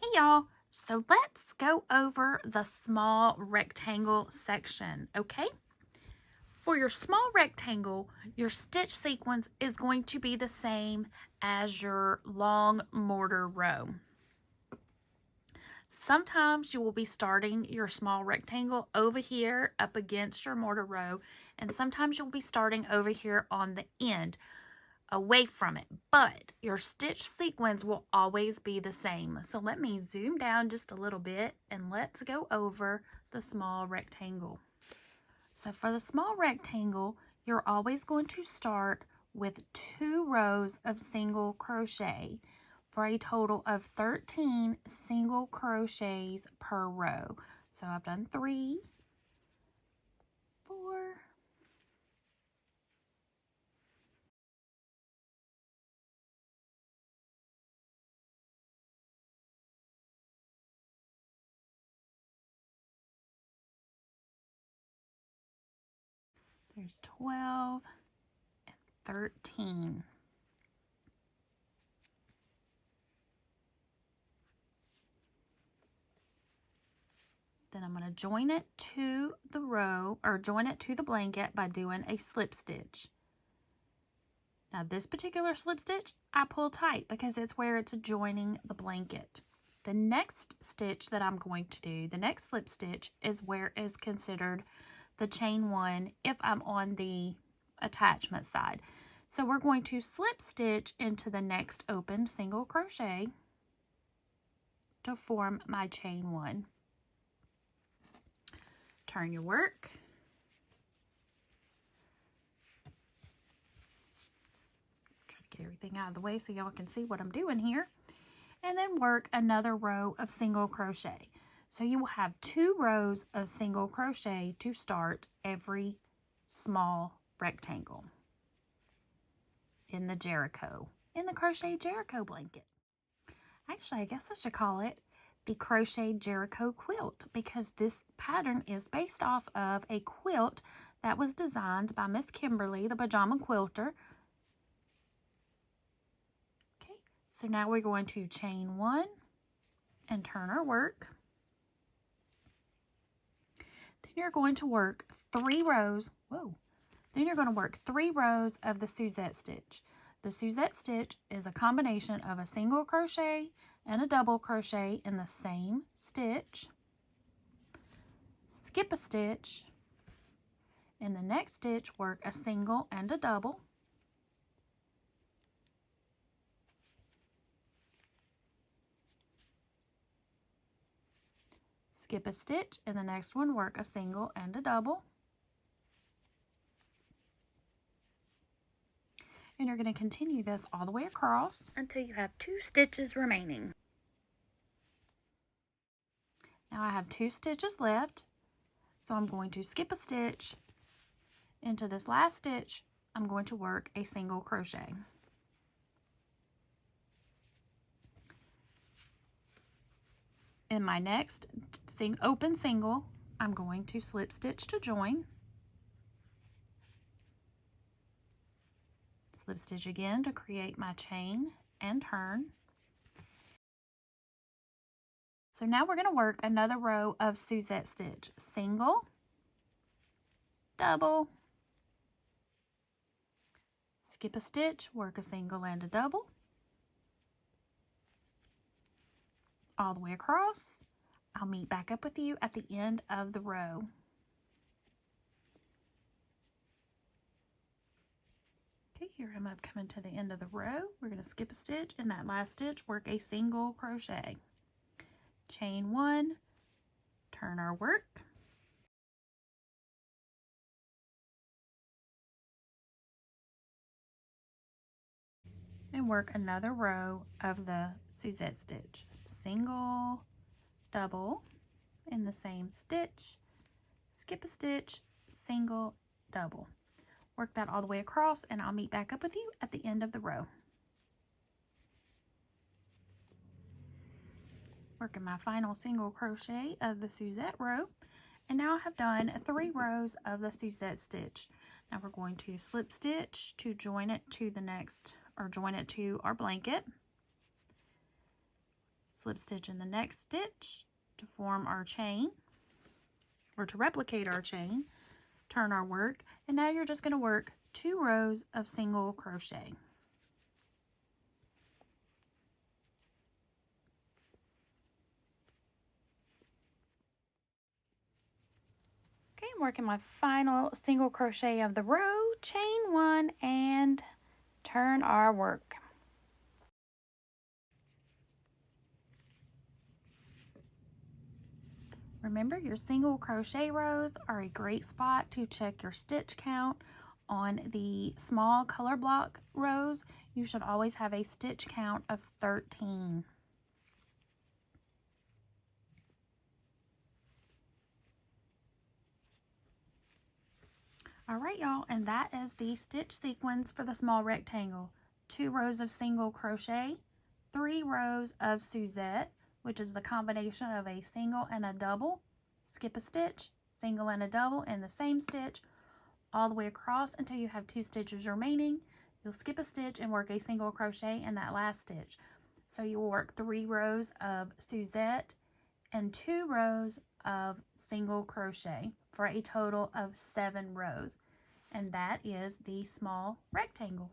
Hey y'all, so let's go over the small rectangle section, okay? For your small rectangle, your stitch sequence is going to be the same as your long mortar row. Sometimes you will be starting your small rectangle over here up against your mortar row, and sometimes you'll be starting over here on the end away from it, but your stitch sequence will always be the same. So let me zoom down just a little bit and let's go over the small rectangle. So for the small rectangle, you're always going to start with 2 rows of single crochet for a total of 13 single crochets per row. So I've done 3, 4, there's 12 and 13. Then I'm going to join it to the row, or join it to the blanket by doing a slip stitch. Now this particular slip stitch, I pull tight because it's where it's joining the blanket. The next stitch that I'm going to do, the next slip stitch, is where is considered the chain 1 if I'm on the attachment side. So we're going to slip stitch into the next open single crochet to form my chain 1. Turn your work. Try to get everything out of the way so y'all can see what I'm doing here. And then work another row of single crochet. So you will have 2 rows of single crochet to start every small rectangle in the Jericho, in the Crocheted Jericho blanket. Actually, I guess I should call it the Crocheted Jericho quilt because this pattern is based off of a quilt that was designed by Miss Kimberly, the pajama quilter. Okay, so now we're going to chain 1 and turn our work. Then you're going to work 3 rows. Then you're going to work 3 rows of the Suzette stitch. The Suzette stitch is a combination of a single crochet and a double crochet in the same stitch. Skip a stitch. In the next stitch, work a single and a double. Skip a stitch. In the next one, work a single and a double. And you're going to continue this all the way across until you have 2 stitches remaining. Now I have 2 stitches left, so I'm going to skip a stitch. Into this last stitch, I'm going to work a single crochet. In my next open single, I'm going to slip stitch to join. Slip stitch again to create my chain and turn. So now we're going to work another row of Suzette stitch. Single, double, skip a stitch, work a single and a double, all the way across. I'll meet back up with you at the end of the row. Okay, here I'm coming to the end of the row. We're going to skip a stitch. In that last stitch, work a single crochet. Chain 1, turn our work. And work another row of the Suzette stitch. Single, double in the same stitch, skip a stitch, single, double. Work that all the way across and I'll meet back up with you at the end of the row. Working my final single crochet of the Suzette row, and now I have done 3 rows of the Suzette stitch. Now we're going to slip stitch to join it to the next, or join it to our blanket. slip stitch in the next stitch to form our chain, or to replicate our chain, turn our work, and now you're just going to work 2 rows of single crochet. Okay, I'm working my final single crochet of the row, chain 1, and turn our work. Remember, your single crochet rows are a great spot to check your stitch count. On the small color block rows, you should always have a stitch count of 13. All right, y'all, and that is the stitch sequence for the small rectangle. 2 rows of single crochet, 3 rows of Suzette, which is the combination of a single and a double, skip a stitch, single and a double in the same stitch, all the way across until you have 2 stitches remaining. You'll skip a stitch and work a single crochet in that last stitch. So you will work 3 rows of Suzette and 2 rows of single crochet for a total of 7 rows. And that is the small rectangle.